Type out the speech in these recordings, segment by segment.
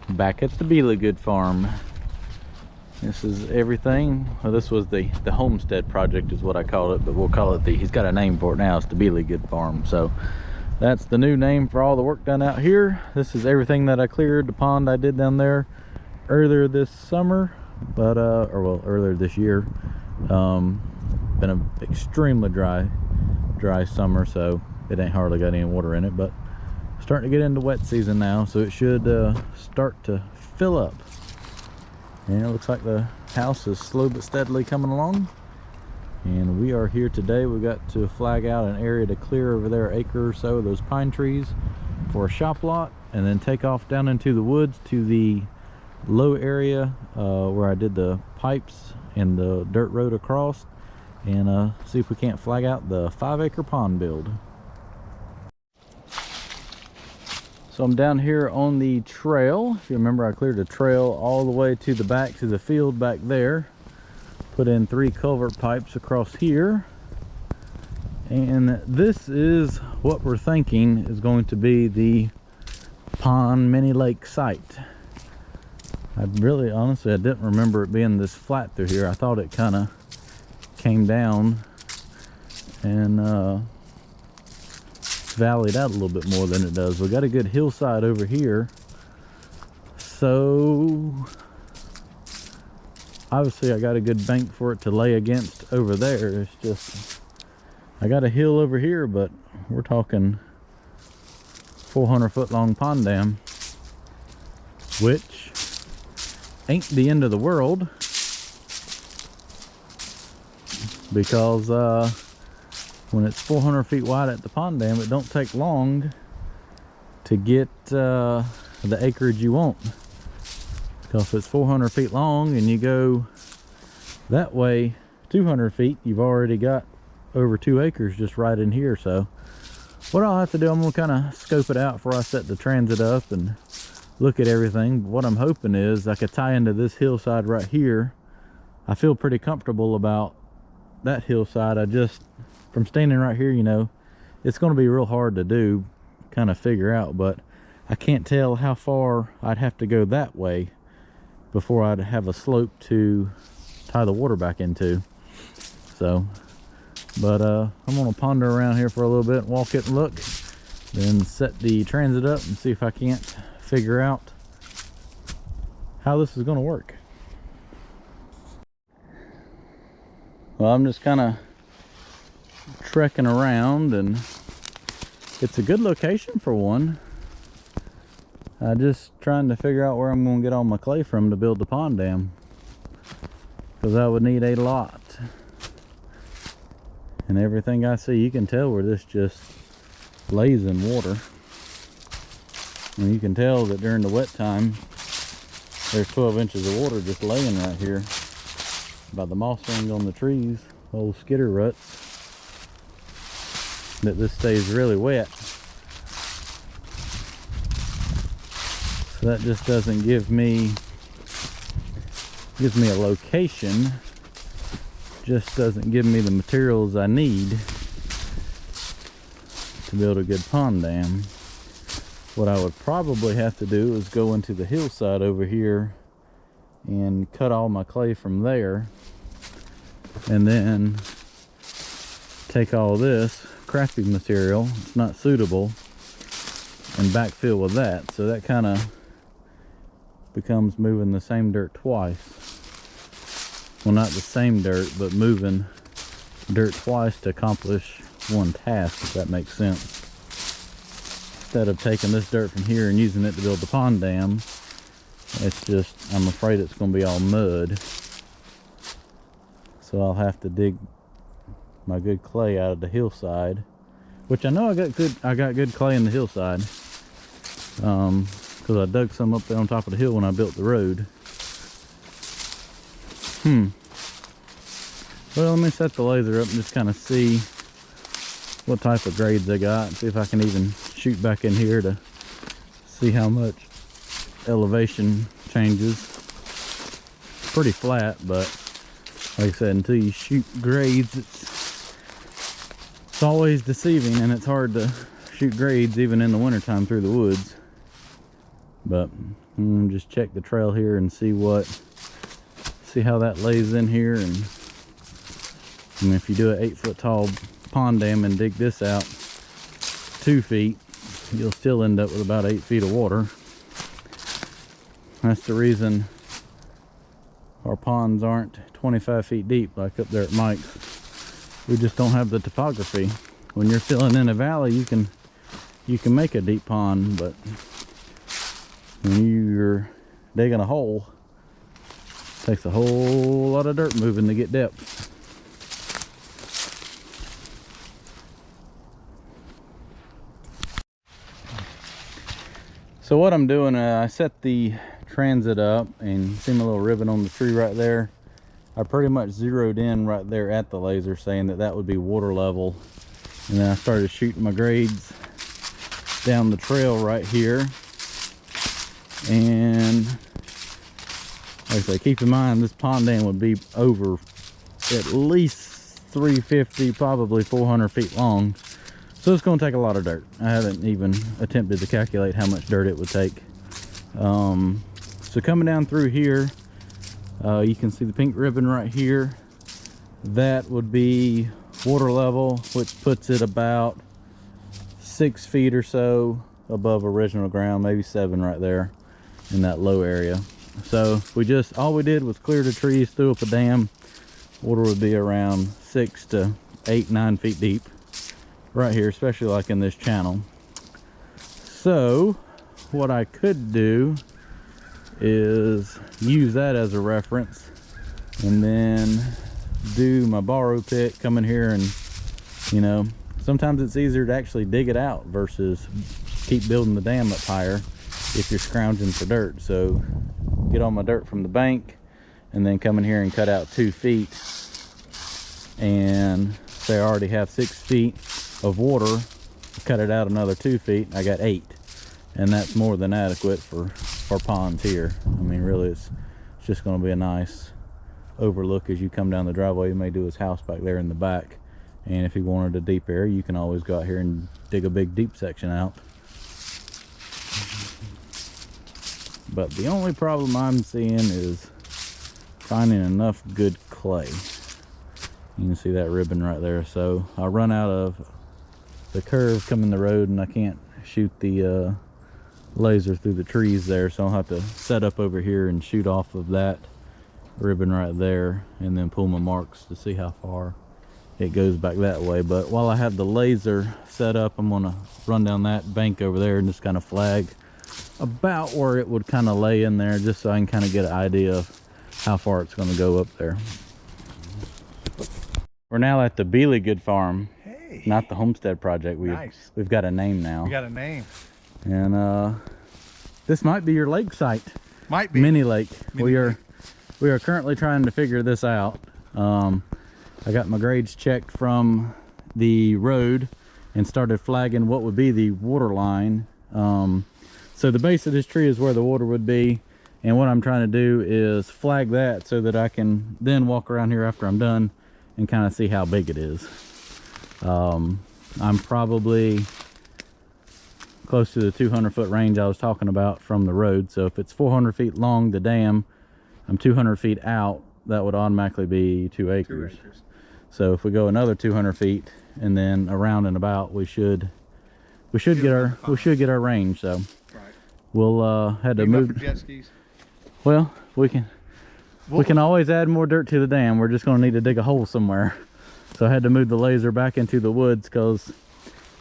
Back at the Bealy farm. This is everything. Well, this was the homestead project is what I called it, but we'll call it he's got a name for it now. It's the Bealy farm. So that's the new name for all the work done out here. This is everything that I cleared, the pond I did down there earlier this summer, but or well, earlier this year. Been an extremely dry summer, so it ain't hardly got any water in it, but starting to get into wet season now, so it should start to fill up. And it looks like the house is slow but steadily coming along. And we are here today. We got to flag out an area to clear over there, an acre or so of those pine trees for a shop lot, and then take off down into the woods to the low area where I did the pipes and the dirt road across, and see if we can't flag out the 5-acre pond build. So I'm down here on the trail. If you remember, I cleared a trail all the way to the back to the field back there. Put in 3 culvert pipes across here. And this is what we're thinking is going to be the pond mini lake site. Honestly, I didn't remember it being this flat through here. I thought it kind of came down and valleyed out a little bit more than it does. We got a good hillside over here, so obviously I got a good bank for it to lay against over there. It's just I got a hill over here, but we're talking 400-foot long pond dam, which ain't the end of the world, because when it's 400 feet wide at the pond dam, it don't take long to get the acreage you want. Because if it's 400 feet long and you go that way 200 feet, you've already got over 2 acres just right in here. So what I'll have to do, I'm gonna kind of scope it out before I set the transit up and look at everything. But what I'm hoping is I could tie into this hillside right here. I feel pretty comfortable about that hillside. From standing right here, you know, it's going to be real hard to do, kind of figure out, but I can't tell how far I'd have to go that way before I'd have a slope to tie the water back into. So, but I'm going to ponder around here for a little bit, walk it and look, then set the transit up and see if I can't figure out how this is going to work. Well, I'm just kind of trekking around, and it's a good location for one. I'm just trying to figure out where I'm going to get all my clay from to build the pond dam, because I would need a lot. And everything I see, you can tell where this just lays in water, and you can tell that during the wet time there's 12 inches of water just laying right here by the moss rings on the trees, old skidder ruts, that this stays really wet. So that just doesn't give me a location, just doesn't give me the materials I need to build a good pond dam. What I would probably have to do is go into the hillside over here and cut all my clay from there, and then take all this crappy material, it's not suitable, and backfill with that. So that kind of becomes moving the same dirt twice. Well, not the same dirt, but moving dirt twice to accomplish one task, if that makes sense. Instead of taking this dirt from here and using it to build the pond dam, it's just, I'm afraid it's going to be all mud. So I'll have to dig my good clay out of the hillside, which I know I got good clay in the hillside, because I dug some up there on top of the hill when I built the road. Well, let me set the laser up and just kind of see what type of grades they got, and see if I can even shoot back in here to see how much elevation changes. It's pretty flat, but like I said, until you shoot grades, it's always deceiving, and it's hard to shoot grades even in the wintertime through the woods. But just check the trail here and see how that lays in here. And if you do an 8-foot tall pond dam and dig this out 2 feet, you'll still end up with about 8 feet of water. That's the reason our ponds aren't 25 feet deep like up there at Mike's. We just don't have the topography. When you're filling in a valley, you can make a deep pond, but when you're digging a hole, it takes a whole lot of dirt moving to get depth. So what I'm doing, I set the transit up, and you see my little ribbon on the tree right there. I pretty much zeroed in right there at the laser, saying that would be water level. And then I started shooting my grades down the trail right here. And like I say, keep in mind this pond dam would be over at least 350, probably 400 feet long. So it's going to take a lot of dirt. I haven't even attempted to calculate how much dirt it would take. So coming down through here, you can see the pink ribbon right here. That would be water level, which puts it about 6 feet or so above original ground, maybe 7 right there in that low area. So all we did was clear the trees, threw up a dam. Water would be around 6 to 8, 9 feet deep right here, especially like in this channel. So what I could do is use that as a reference and then do my borrow pit, come in here, and sometimes it's easier to actually dig it out versus keep building the dam up higher if you're scrounging for dirt. So get all my dirt from the bank and then come in here and cut out 2 feet, and say I already have 6 feet of water, cut it out another 2 feet, I got 8, and that's more than adequate for ponds here. I mean, really, it's just going to be a nice overlook as you come down the driveway. You may do his house back there in the back, and if you wanted a deep area, you can always go out here and dig a big deep section out. But the only problem I'm seeing is finding enough good clay. You can see that ribbon right there. So I'll run out of the curve coming the road, and I can't shoot the laser through the trees there, so I'll have to set up over here and shoot off of that ribbon right there, and then pull my marks to see how far it goes back that way. But while I have the laser set up, I'm gonna run down that bank over there and just kind of flag about where it would kind of lay in there, just so I can kind of get an idea of how far it's going to go up there. We're now at the Bealy Good Farm. Hey. Not the Homestead Project. Nice. We've got a name now. We got a name. And this might be your lake site. Might be. Mini lake. We are currently trying to figure this out. I got my grades checked from the road and started flagging what would be the water line. So the base of this tree is where the water would be, and what I'm trying to do is flag that so that I can then walk around here after I'm done and kind of see how big it is. I'm probably close to the 200-foot range I was talking about from the road. So if it's 400 feet long, the dam, I'm 200 feet out, that would automatically be 2 acres. 2 acres. So if we go another 200 feet and then around and about, we should get our range. So Right. we'll had to move. For jet skis. Well, we can always add more dirt to the dam. We're just going to need to dig a hole somewhere. So I had to move the laser back into the woods, because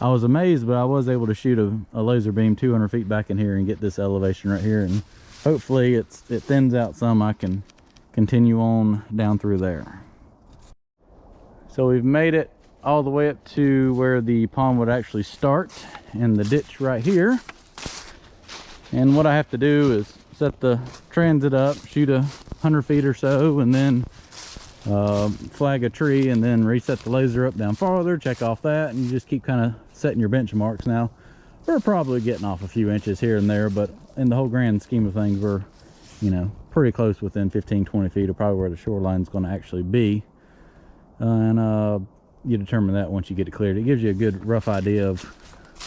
I was amazed, but I was able to shoot a laser beam 200 feet back in here and get this elevation right here, and hopefully it thins out some. I can continue on down through there. So we've made it all the way up to where the pond would actually start, in the ditch right here. And what I have to do is set the transit up, shoot 100 feet or so, and then flag a tree, and then reset the laser up down farther, check off that, and you just keep kind of setting your benchmarks. Now we're probably getting off a few inches here and there, but in the whole grand scheme of things, we're pretty close, within 15-20 feet of probably where the shoreline is going to actually be. And you determine that once you get it cleared. It gives you a good rough idea of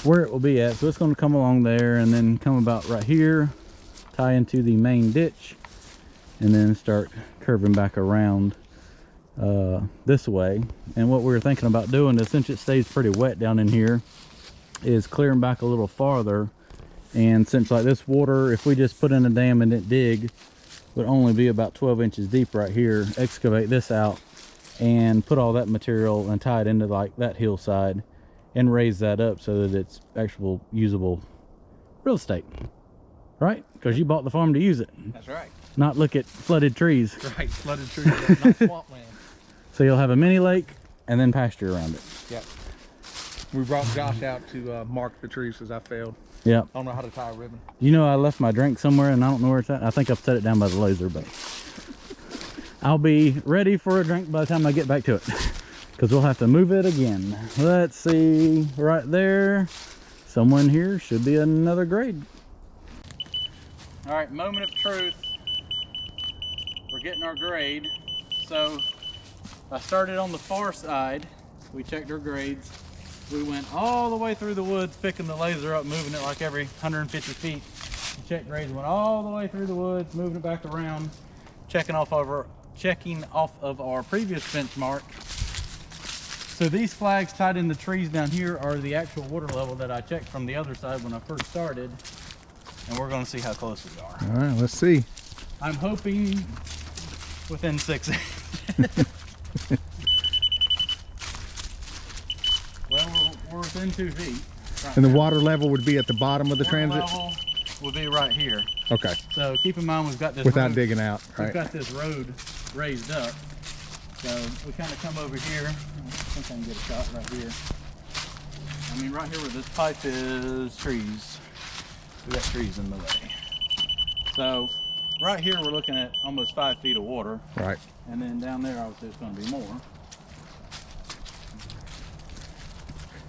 where it will be at. So it's going to come along there and then come about right here, tie into the main ditch, and then start curving back around this way. And what we were thinking about doing is, since it stays pretty wet down in here, is clearing back a little farther. And since like this water, if we just put in a dam and didn't dig, would only be about 12 inches deep right here, excavate this out and put all that material and tie it into like that hillside and raise that up so that it's actual usable real estate, right? Because you bought the farm to use it. That's right. Not look at flooded trees. Right, flooded trees, not swampland. So you'll have a mini lake and then pasture around it. Yep. We brought Josh out to mark the trees because I failed. Yep. I don't know how to tie a ribbon. You know, I left my drink somewhere and I don't know where it's at. I think I've set it down by the laser, but I'll be ready for a drink by the time I get back to it, because we'll have to move it again. Let's see, right there, someone here should be another grade. All right, moment of truth. We're getting our grade. So I started on the far side. We checked our grades. We went all the way through the woods, picking the laser up, moving it like every 150 feet. We checked grades, went all the way through the woods, moving it back around, checking off of our previous benchmark. So these flags tied in the trees down here are the actual water level that I checked from the other side when I first started. And we're going to see how close we are. All right, let's see. I'm hoping within 6 inches. Well, we're within 2 feet. Right And the now. water level would be at the bottom of the Water transit? level will be right here. Okay. So keep in mind, we've got this Without road, digging out, we've right? got this road raised up. So we kind of come over here. I think I can get a shot right here. I mean, right here where this pipe is, trees. We got trees in the way. So right here, we're looking at almost 5 feet of water. Right. And then down there, obviously, it's going to be more.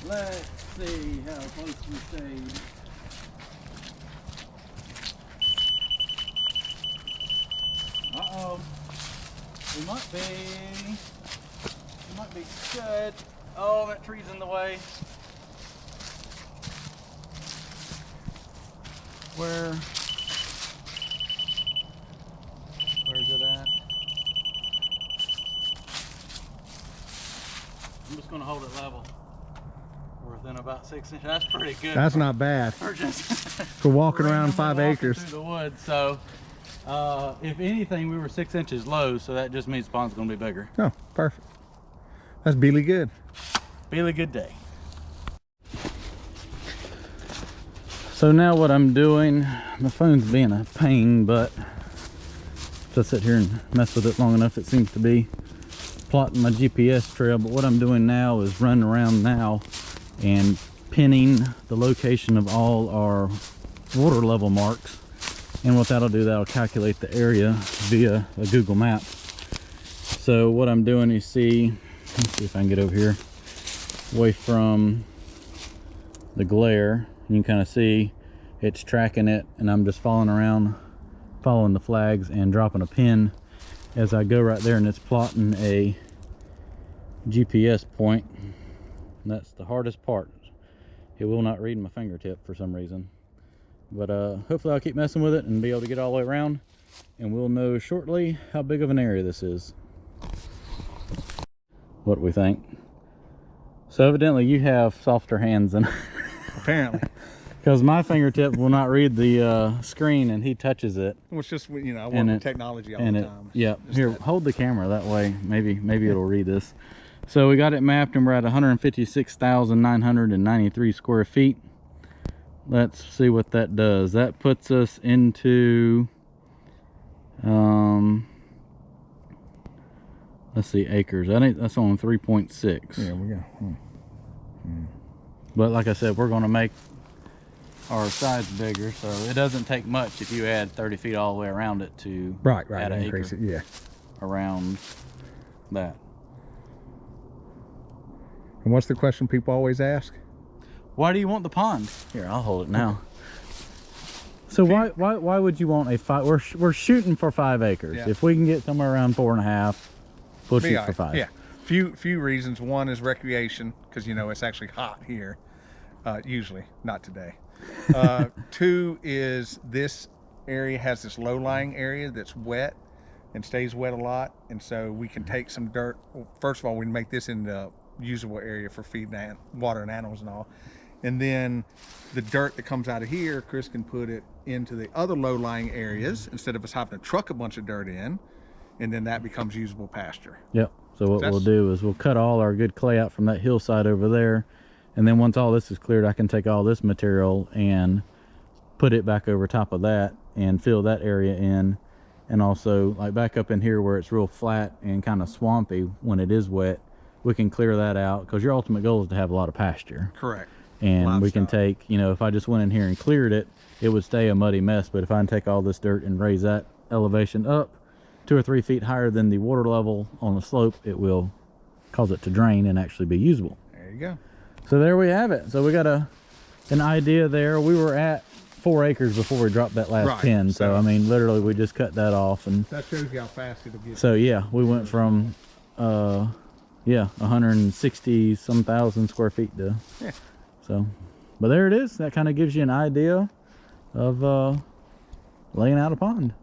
Let's see how close we stayed. Uh-oh. We might be good. Oh, that tree's in the way. Where's it at? I'm just gonna hold it level. We're within about 6 inches. That's pretty good. That's not bad. We're just For walking around 5 acres. through the woods. So, if anything, we were 6 inches low, so that just means the pond's gonna be bigger. Oh, perfect. That's Bealy good. Bealy good day. So now what I'm doing, my phone's being a pain, but if I sit here and mess with it long enough, it seems to be plotting my GPS trail. But what I'm doing now is running around now and pinning the location of all our water level marks. And what that'll do, that'll calculate the area via a Google map. So what I'm doing is let's see if I can get over here away from the glare. You can kind of see it's tracking it, and I'm just following around, following the flags and dropping a pin as I go right there, and it's plotting a GPS point. And that's the hardest part. It will not read my fingertip for some reason. But hopefully I'll keep messing with it and be able to get all the way around, and we'll know shortly how big of an area this is. What do we think? So evidently you have softer hands than Apparently. because my fingertip will not read the screen, and he touches it. Well, it's just, you know, I work with technology all the time. Yeah, Just here, hold the camera that way. Maybe it'll read this. So we got it mapped, and we're at 156,993 square feet. Let's see what that does. That puts us into let's see, acres. I think that's on 3.6. Yeah, we go. But like I said, we're going to make our sides bigger, so it doesn't take much if you add 30 feet all the way around it to Right, add an increase acre it, yeah. around that. And what's the question people always ask? Why do you want the pond? Here, I'll hold it now. So why would you want a 5? We're shooting for 5 acres. Yeah. If we can get somewhere around 4.5, we'll shoot for 5. Yeah, few reasons. One is recreation, because you know it's actually hot here. Usually, not today. 2 is this area has this low-lying area that's wet and stays wet a lot, and so we can take some dirt. Well, first of all, we can make this into usable area for feeding water and animals and all, and then the dirt that comes out of here, Chris can put it into the other low-lying areas instead of us having to truck a bunch of dirt in, and then that becomes usable pasture. Yep. So what we'll do is we'll cut all our good clay out from that hillside over there, and then once all this is cleared, I can take all this material and put it back over top of that and fill that area in. And also, like back up in here where it's real flat and kind of swampy when it is wet, we can clear that out, because your ultimate goal is to have a lot of pasture. Correct. And Livestock. we can take, you know, if I just went in here and cleared it, it would stay a muddy mess. But if I can take all this dirt and raise that elevation up 2 or 3 feet higher than the water level on the slope, it will cause it to drain and actually be usable. There you go. So there we have it. So we got an idea there. We were at 4 acres before we dropped that last pin. So I mean, literally we just cut that off, and that shows you how fast it'll get. So yeah, we went from 160 some thousand square feet to so, but there it is. That kind of gives you an idea of laying out a pond.